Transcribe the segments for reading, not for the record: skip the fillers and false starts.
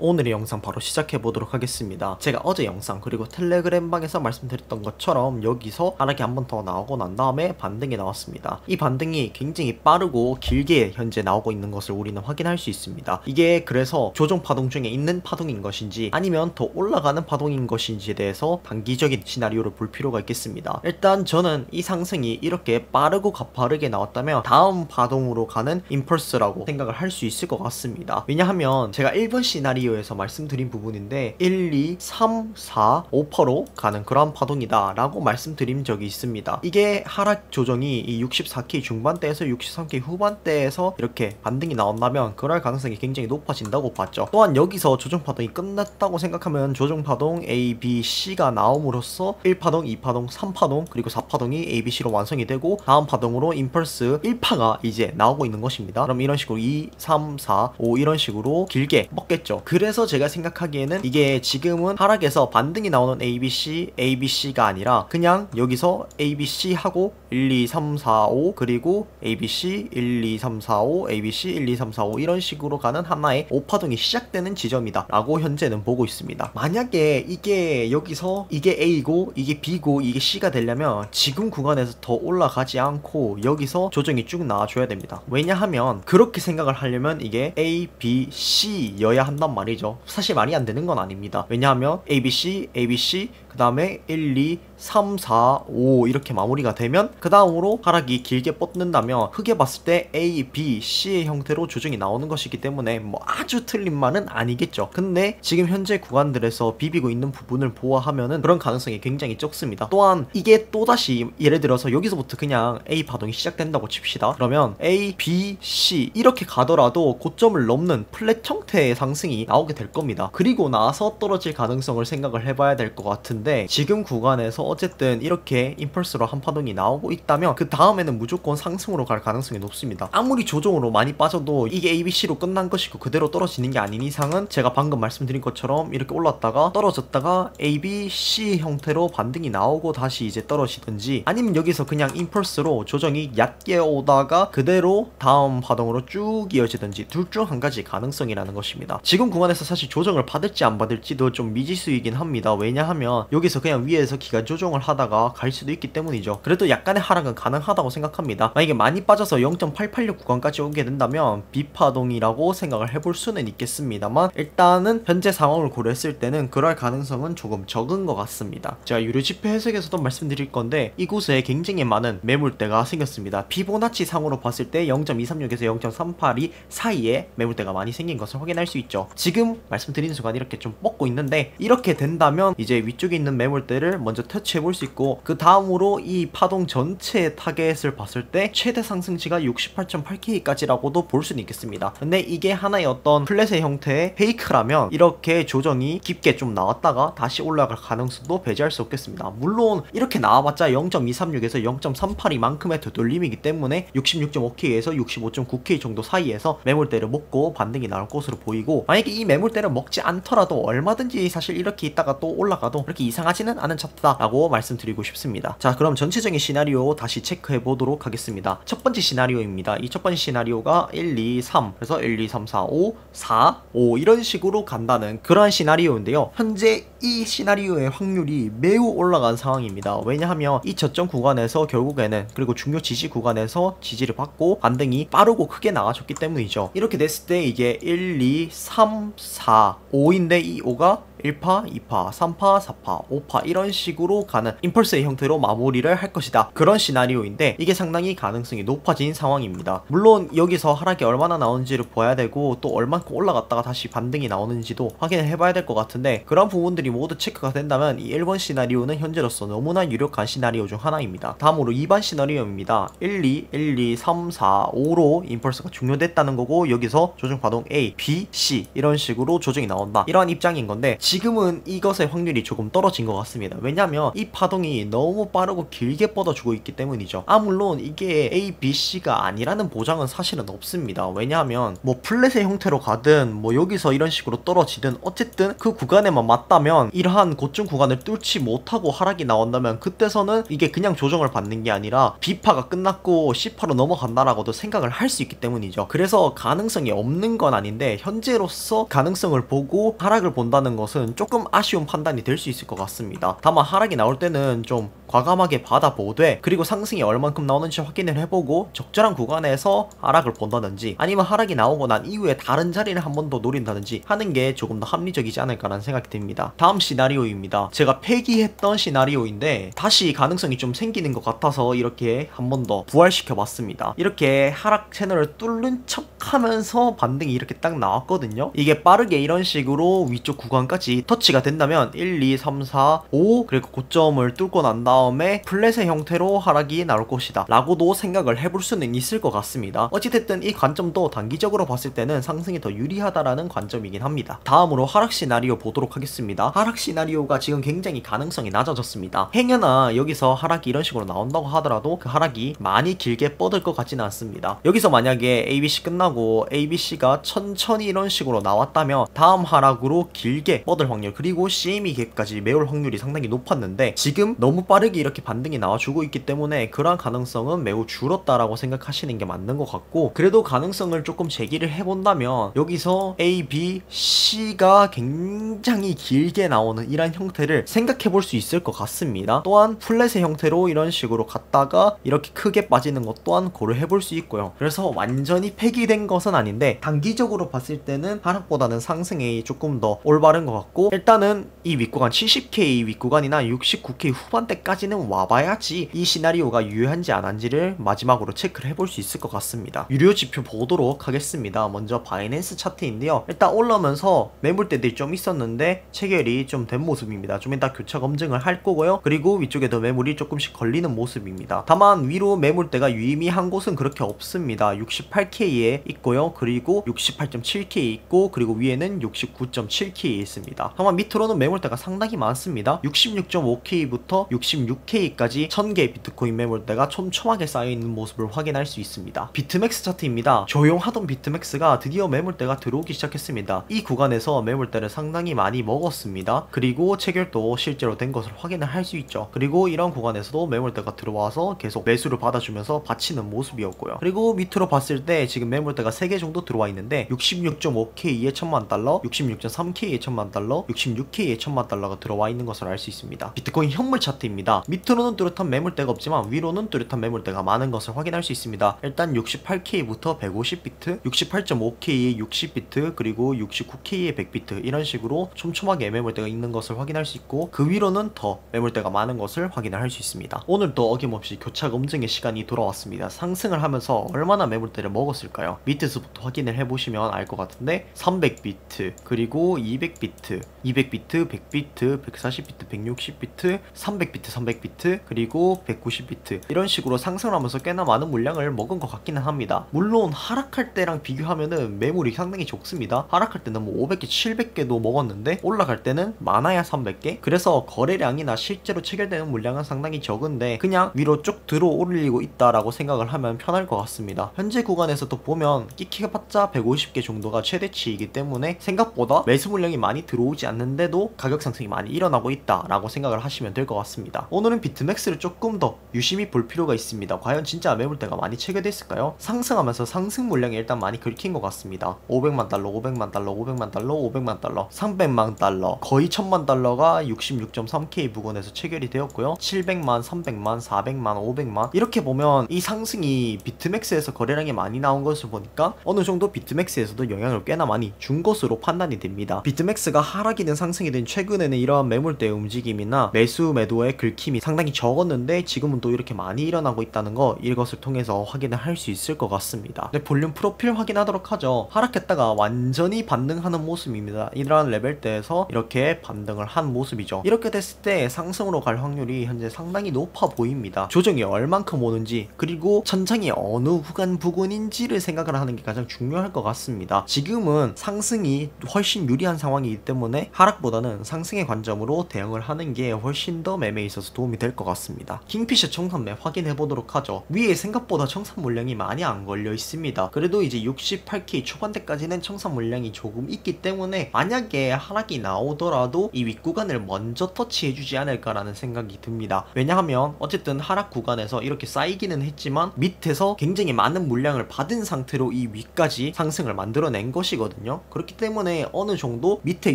오늘의 영상 바로 시작해 보도록 하겠습니다. 제가 어제 영상 그리고 텔레그램 방에서 말씀드렸던 것처럼 여기서 하락이 한 번 더 나오고 난 다음에 반등이 나왔습니다. 이 반등이 굉장히 빠르고 길게 현재 나오고 있는 것을 우리는 확인할 수 있습니다. 이게 그래서 조정 파동 중에 있는 파동인 것인지 아니면 더 올라가는 파동인 것인지에 대해서 단기적인 시나리오를 볼 필요가 있겠습니다. 일단 저는 이 상승이 이렇게 빠르고 가파르게 나왔다면 다음 파동으로 가는 임펄스라고 생각을 할 수 있을 것 같습니다. 왜냐하면 제가 1번 시나리오에서 말씀드린 부분인데 1, 2, 3, 4, 5%로 가는 그런 파동이다 라고 말씀드린 적이 있습니다. 이게 하락 조정이 이 64K 중반대에서 63K 후반대에서 이렇게 반등이 나온다면 그럴 가능성이 굉장히 높아진다고 봤죠. 또한 여기서 조정 파동이 끝났다고 생각하면 조정 파동 A, B, C가 나옴으로써 1파동, 2파동, 3파동 그리고 4파동이 A, B, C로 완성이 되고 다음 파동으로 임펄스 1파가 이제 나오고 있는 것입니다. 그럼 이런 식으로 2, 3, 4, 5 이런 식으로 길게 먹겠죠. 그래서 제가 생각하기에는 이게 지금은 하락에서 반등이 나오는 ABC, ABC가 아니라 그냥 여기서 ABC 하고 1, 2, 3, 4, 5 그리고 ABC 1, 2, 3, 4, 5 ABC 1, 2, 3, 4, 5 이런 식으로 가는 하나의 5파동이 시작되는 지점이다 라고 현재는 보고 있습니다. 만약에 이게 여기서 이게 A고 이게 B고 이게 C가 되려면 지금 구간에서 더 올라가지 않고 여기서 조정이 쭉 나와줘야 됩니다. 왜냐하면 그렇게 생각을 하려면 이게 A, B, C여야 한단 말이죠. 사실 말이 안 되는 건 아닙니다. 왜냐하면 ABC, ABC 그 다음에 1, 2, 3, 4, 5 이렇게 마무리가 되면 그 다음으로 하락이 길게 뻗는다면 크게 봤을 때 A, B, C의 형태로 조정이 나오는 것이기 때문에 뭐 아주 틀린 말은 아니겠죠. 근데 지금 현재 구간들에서 비비고 있는 부분을 보아하면은 그런 가능성이 굉장히 적습니다. 또한 이게 또다시 예를 들어서 여기서부터 그냥 A 파동이 시작된다고 칩시다. 그러면 A, B, C 이렇게 가더라도 고점을 넘는 플랫 형태의 상승이 나오게 될 겁니다. 그리고 나서 떨어질 가능성을 생각을 해봐야 될 것 같은데 지금 구간에서 어쨌든 이렇게 임펄스로 한 파동이 나오고 있다면 그 다음에는 무조건 상승으로 갈 가능성이 높습니다. 아무리 조정으로 많이 빠져도 이게 ABC로 끝난 것이고 그대로 떨어지는 게 아닌 이상은 제가 방금 말씀드린 것처럼 이렇게 올랐다가 떨어졌다가 ABC 형태로 반등이 나오고 다시 이제 떨어지든지 아니면 여기서 그냥 임펄스로 조정이 얕게 오다가 그대로 다음 파동으로 쭉 이어지든지 둘 중 한 가지 가능성이라는 것입니다. 지금 구간에서 사실 조정을 받을지 안 받을지도 좀 미지수이긴 합니다. 왜냐하면 여기서 그냥 위에서 기간 조정을 하다가 갈 수도 있기 때문이죠. 그래도 약간의 하락은 가능하다고 생각합니다. 만약에 많이 빠져서 0.886 구간까지 오게 된다면 비파동이라고 생각을 해볼 수는 있겠습니다만 일단은 현재 상황을 고려했을 때는 그럴 가능성은 조금 적은 것 같습니다. 제가 유료지표 해석에서도 말씀드릴 건데 이곳에 굉장히 많은 매물대가 생겼습니다. 피보나치 상으로 봤을 때 0.236에서 0.382 사이에 매물대가 많이 생긴 것을 확인할 수 있죠. 지금 말씀드리는 순간 이렇게 좀 뻗고 있는데 이렇게 된다면 이제 위쪽에 있는 매물대를 먼저 터치해 볼 수 있고 그 다음으로 이 파동 전체의 타겟을 봤을 때 최대 상승치가 68.8K까지라고도 볼 수는 있겠습니다. 근데 이게 하나의 어떤 플랫의 형태의 페이크라면 이렇게 조정이 깊게 좀 나왔다가 다시 올라갈 가능성도 배제할 수 없겠습니다. 물론 이렇게 나와봤자 0.236에서 0.382만큼의 되돌림이기 때문에 66.5K에서 65.9K 정도 사이에서 매물대를 먹고 반등이 나올 것으로 보이고 만약에 이 매물대를 먹지 않더라도 얼마든지 사실 이렇게 있다가 또 올라가도 그렇게 이상하지는 않은 차트다 라고 말씀드리고 싶습니다. 자, 그럼 전체적인 시나리오 다시 체크해 보도록 하겠습니다. 첫 번째 시나리오입니다. 이 첫 번째 시나리오가 1, 2, 3 그래서 1, 2, 3, 4, 5, 4, 5 이런 식으로 간다는 그러한 시나리오인데요. 현재 이 시나리오의 확률이 매우 올라간 상황입니다. 왜냐하면 이 저점 구간에서 결국에는 그리고 중요 지지 구간에서 지지를 받고 반등이 빠르고 크게 나와줬기 때문이죠. 이렇게 됐을 때 이게 1, 2, 3, 4, 5인데 이 5가 1파, 2파, 3파, 4파, 5파 이런 식으로 가는 임펄스의 형태로 마무리를 할 것이다. 그런 시나리오인데 이게 상당히 가능성이 높아진 상황입니다. 물론 여기서 하락이 얼마나 나오는지를 봐야 되고 또 얼만큼 올라갔다가 다시 반등이 나오는지도 확인을 해봐야 될 것 같은데 그런 부분들이 모두 체크가 된다면 이 1번 시나리오는 현재로서 너무나 유력한 시나리오 중 하나입니다. 다음으로 2번 시나리오입니다. 1, 2, 1, 2, 3, 4, 5로 임펄스가 종료됐다는 거고 여기서 조정파동 A, B, C 이런 식으로 조정이 나온다. 이러한 입장인 건데 지금은 이것의 확률이 조금 떨어진 것 같습니다. 왜냐하면 이 파동이 너무 빠르고 길게 뻗어주고 있기 때문이죠. 물론 이게 A, B, C가 아니라는 보장은 사실은 없습니다. 왜냐하면 뭐 플랫의 형태로 가든 뭐 여기서 이런 식으로 떨어지든 어쨌든 그 구간에만 맞다면 이러한 고점 구간을 뚫지 못하고 하락이 나온다면 그때서는 이게 그냥 조정을 받는 게 아니라 B파가 끝났고 C파로 넘어간다라고도 생각을 할 수 있기 때문이죠. 그래서 가능성이 없는 건 아닌데 현재로서 가능성을 보고 하락을 본다는 것은 조금 아쉬운 판단이 될 수 있을 것 같습니다. 다만 하락이 나올 때는 좀 과감하게 받아보되 그리고 상승이 얼만큼 나오는지 확인을 해보고 적절한 구간에서 하락을 본다든지 아니면 하락이 나오고 난 이후에 다른 자리를 한 번 더 노린다든지 하는 게 조금 더 합리적이지 않을까라는 생각이 듭니다. 다음 시나리오입니다. 제가 폐기했던 시나리오인데 다시 가능성이 좀 생기는 것 같아서 이렇게 한 번 더 부활시켜 봤습니다. 이렇게 하락 채널을 뚫는 척 하면서 반등이 이렇게 딱 나왔거든요. 이게 빠르게 이런 식으로 위쪽 구간까지 터치가 된다면 1, 2, 3, 4, 5 그리고 고점을 뚫고 난 다음에 플랫의 형태로 하락이 나올 것이다 라고도 생각을 해볼 수는 있을 것 같습니다. 어찌됐든 이 관점도 단기적으로 봤을 때는 상승이 더 유리하다라는 관점이긴 합니다. 다음으로 하락 시나리오 보도록 하겠습니다. 하락 시나리오가 지금 굉장히 가능성이 낮아졌습니다. 행여나 여기서 하락이 이런 식으로 나온다고 하더라도 그 하락이 많이 길게 뻗을 것 같지는 않습니다. 여기서 만약에 ABC 끝나고 ABC가 천천히 이런 식으로 나왔다면 다음 하락으로 길게 뻗을 확률 그리고 CME 갭까지 메울 확률이 상당히 높았는데 지금 너무 빠르게 이렇게 반등이 나와주고 있기 때문에 그러한 가능성은 매우 줄었다라고 생각하시는 게 맞는 것 같고 그래도 가능성을 조금 제기를 해본다면 여기서 A, B, C가 굉장히 길게 나오는 이런 형태를 생각해 볼 수 있을 것 같습니다. 또한 플랫의 형태로 이런 식으로 갔다가 이렇게 크게 빠지는 것 또한 고려해 볼 수 있고요. 그래서 완전히 폐기된 것은 아닌데 단기적으로 봤을 때는 하락보다는 상승이 조금 더 올바른 것 같고 일단은 이 윗구간 70K 윗구간이나 69K 후반대까지는 와봐야지 이 시나리오가 유효한지 안 한지를 마지막으로 체크를 해볼 수 있을 것 같습니다. 유료 지표 보도록 하겠습니다. 먼저 바이낸스 차트인데요. 일단 올라오면서 매물대들이 좀 있었는데 체결이 좀 된 모습입니다. 좀 이따 교차 검증을 할 거고요. 그리고 위쪽에도 매물이 조금씩 걸리는 모습입니다. 다만 위로 매물대가 유의미한 곳은 그렇게 없습니다. 68K에 있고요. 그리고 68.7K에 있고 그리고 위에는 69.7K에 있습니다. 다만 밑으로는 매물대가 상당히 많습니다. 66.5K부터 66K까지 1000개의 비트코인 매물대가 촘촘하게 쌓여있는 모습을 확인할 수 있습니다. 비트맥스 차트입니다. 조용하던 비트맥스가 드디어 매물대가 들어오기 시작했습니다. 이 구간에서 매물대를 상당히 많이 먹었습니다. 그리고 체결도 실제로 된 것을 확인을 할 수 있죠. 그리고 이런 구간에서도 매물대가 들어와서 계속 매수를 받아주면서 받치는 모습이었고요. 그리고 밑으로 봤을 때 지금 매물대가 3개 정도 들어와 있는데 66.5K에 1000만달러, 66.3K에 1000만달러, 66K에 1000만달러가 들어와 있는 것을 알 수 있습니다. 비트코인 현물 차트입니다. 밑으로는 뚜렷한 매물대가 없지만 위로는 뚜렷한 매물대가 많은 것을 확인할 수 있습니다. 일단 68K부터 150비트, 68.5K에 60비트, 그리고 69K에 100비트 이런 식으로 촘촘하게 매물대가 있는 것을 확인할 수 있고 그 위로는 더 매물대가 많은 것을 확인을 할 수 있습니다. 오늘도 어김없이 교차 검증의 시간이 돌아왔습니다. 상승을 하면서 얼마나 매물대를 먹었을까요? 밑에서부터 확인을 해보시면 알 것 같은데 300비트, 그리고 200비트, 200비트, 100비트, 140비트, 160비트, 300비트, 300비트, 그리고 190비트 이런 식으로 상승을 하면서 꽤나 많은 물량을 먹은 것 같기는 합니다. 물론 하락할 때랑 비교하면은 매물이 상당히 적습니다. 하락할 때는 뭐 500개, 700개도 먹었는데 올라갈 때는 많아야 300개. 그래서 거래량이나 실제로 체결되는 물량은 상당히 적은데 그냥 위로 쭉 들어 올리고 있다라고 생각을 하면 편할 것 같습니다. 현재 구간에서도 보면 끼키가봤자 150개 정도가 최대치이기 때문에 생각보다 매수 물량이 많이 들어오지 않는데도 가격 상승이 많이 일어나고 있다라고 생각을 하시면 될 것 같습니다. 오늘은 비트맥스를 조금 더 유심히 볼 필요가 있습니다. 과연 진짜 매물대가 많이 체결됐을까요? 상승하면서 상승 물량이 일단 많이 긁힌 것 같습니다. 500만 달러, 500만 달러, 500만 달러, 500만 달러, 300만 달러, 거의 1000만 달러가 66.3K 부근에서 체결이 되었고요. 700만, 300만, 400만, 500만 이렇게 보면 이 상승이 비트맥스에서 거래량이 많이 나온 것을 보니까 어느 정도 비트맥스에서도 영향을 꽤나 많이 준 것으로 판단이 됩니다. 비트맥스가 하락이든 상승이든 최근에는 이러한 매물대의 움직임이나 매수 매도의 긁힘 힘이 상당히 적었는데 지금은 또 이렇게 많이 일어나고 있다는 거, 이것을 통해서 확인을 할 수 있을 것 같습니다. 네, 볼륨 프로필 확인하도록 하죠. 하락했다가 완전히 반등하는 모습입니다. 이러한 레벨대에서 이렇게 반등을 한 모습이죠. 이렇게 됐을 때 상승으로 갈 확률이 현재 상당히 높아 보입니다. 조정이 얼만큼 오는지, 그리고 천장이 어느 구간 부근인지를 생각을 하는 게 가장 중요할 것 같습니다. 지금은 상승이 훨씬 유리한 상황이기 때문에 하락보다는 상승의 관점으로 대응을 하는 게 훨씬 더 매매에 있어서 도움이 될 것 같습니다. 킹피셔 청산매 확인해 보도록 하죠. 위에 생각보다 청산 물량이 많이 안 걸려 있습니다. 그래도 이제 68K 초반대까지는 청산 물량이 조금 있기 때문에 만약에 하락이 나오더라도 이 윗구간을 먼저 터치해주지 않을까라는 생각이 듭니다. 왜냐하면 어쨌든 하락 구간에서 이렇게 쌓이기는 했지만 밑에서 굉장히 많은 물량을 받은 상태로 이 위까지 상승을 만들어낸 것이거든요. 그렇기 때문에 어느 정도 밑에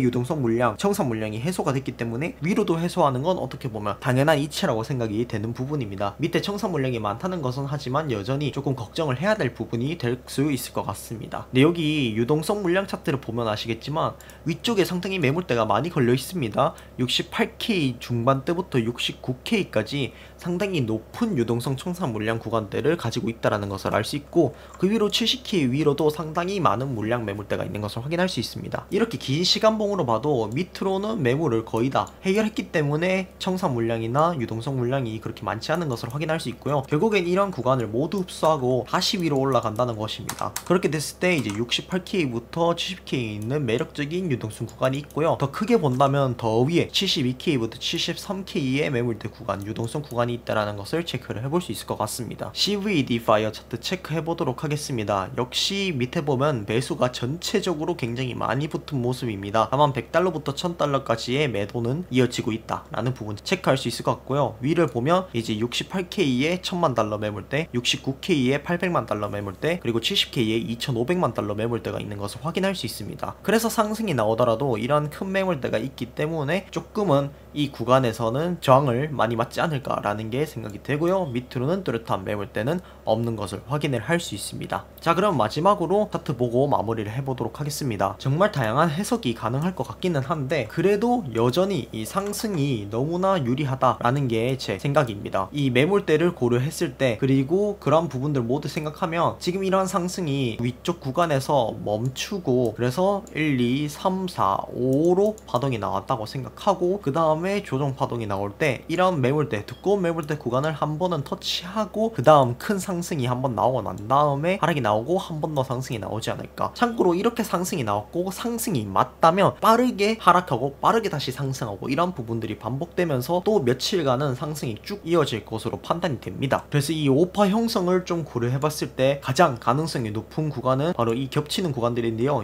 유동성 물량, 청산 물량이 해소가 됐기 때문에 위로도 해소하는 건 어떻게 보면 당연한 이치라고 생각이 되는 부분입니다. 밑에 청산 물량이 많다는 것은 하지만 여전히 조금 걱정을 해야 될 부분이 될 수 있을 것 같습니다. 근데 여기 유동성 물량 차트를 보면 아시겠지만 위쪽에 상당히 매물대가 많이 걸려 있습니다. 68K 중반대부터 69K까지 상당히 높은 유동성 청산 물량 구간대를 가지고 있다는 것을 알 수 있고, 그 위로 70K 위로도 상당히 많은 물량 매물대가 있는 것을 확인할 수 있습니다. 이렇게 긴 시간봉으로 봐도 밑으로는 매물을 거의 다 해결했기 때문에 청산 물량이나 유동성 물량이 그렇게 많지 않은 것을 확인할 수 있고요. 결국엔 이런 구간을 모두 흡수하고 다시 위로 올라간다는 것입니다. 그렇게 됐을 때 이제 68K부터 70K에 있는 매력적인 유동성 구간이 있고요. 더 크게 본다면 더 위에 72K부터 73K의 매물대 구간, 유동성 구간이 있다는 것을 체크를 해볼 수 있을 것 같습니다. CVD 파이어 차트 체크해 보도록 하겠습니다. 역시 밑에 보면 매수가 전체적으로 굉장히 많이 붙은 모습입니다. 다만 100달러부터 1000달러까지의 매도는 이어지고 있다라는 부분 체크할 수 있을 것 같고요. 위를 보면 이제 68K의 1000만 달러 매물대, 69K의 800만 달러 매물대, 그리고 70K의 2500만 달러 매물대가 있는 것을 확인할 수 있습니다. 그래서 상승이 나오더라도 이런 큰 매물대가 있기 때문에 조금은 이 구간에서는 저항을 많이 맞지 않을까라는 게 생각이 되고요. 밑으로는 뚜렷한 매물대는 없는 것을 확인을 할 수 있습니다. 자, 그럼 마지막으로 차트 보고 마무리를 해보도록 하겠습니다. 정말 다양한 해석이 가능할 것 같기는 한데 그래도 여전히 이 상승이 너무나 유리하다라는 게 제 생각입니다. 이 매물대를 고려했을 때, 그리고 그런 부분들 모두 생각하면 지금 이러한 상승이 위쪽 구간에서 멈추고, 그래서 1, 2, 3, 4, 5로 파동이 나왔다고 생각하고, 그 다음에 조정 파동이 나올 때 이런 매물대, 두꺼운 매물대 구간을 한 번은 터치하고 그 다음 큰 상승이 한번 나오고 난 다음에 하락이 나오고 한 번 더 상승이 나오지 않을까. 참고로 이렇게 상승이 나왔고 상승이 맞다면 빠르게 하락하고 빠르게 다시 상승하고 이런 부분들이 반복되면서 또 며칠간은 상승이 쭉 이어질 것으로 판단이 됩니다. 그래서 이 오파 형성을 좀 고려해봤을 때 가장 가능성이 높은 구간은 바로 이 겹치는 구간들인데요.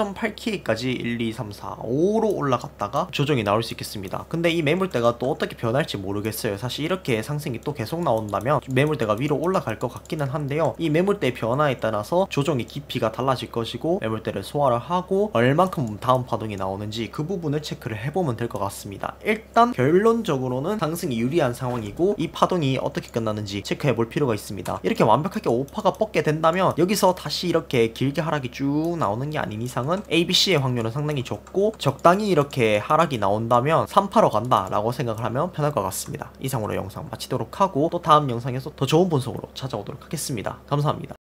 68.8K까지 1, 2, 3, 4, 5로 올라갔다가 조정이 나올 수 있겠습니다. 근데 이 매물대가 또 어떻게 변할지 모르겠어요. 사실 이렇게 상승이 또 계속 나온다면 매물대가 위로 올라갈 것 같기는 한데요. 이 매물대의 변화에 따라서 조정의 깊이가 달라질 것이고, 매물대를 소화를 하고 얼만큼 다음 파동이 나오는지 그 부분을 체크를 해보면 될 것 같습니다. 일단 결론적으로는 상승이 유리한 상황이고 이 파동이 어떻게 끝나는지 체크해 볼 필요가 있습니다. 이렇게 완벽하게 오파가 뻗게 된다면 여기서 다시 이렇게 길게 하락이 쭉 나오는 게 아닌 이상은 ABC의 확률은 상당히 적고, 적당히 이렇게 하락이 나온다면 3파로 간다 라고 생각을 하면 편할 것 같습니다. 이상으로 영상 마치도록 하고 또 다음 영상에서 더 좋은 분석으로 찾아오도록 하겠습니다. 감사합니다.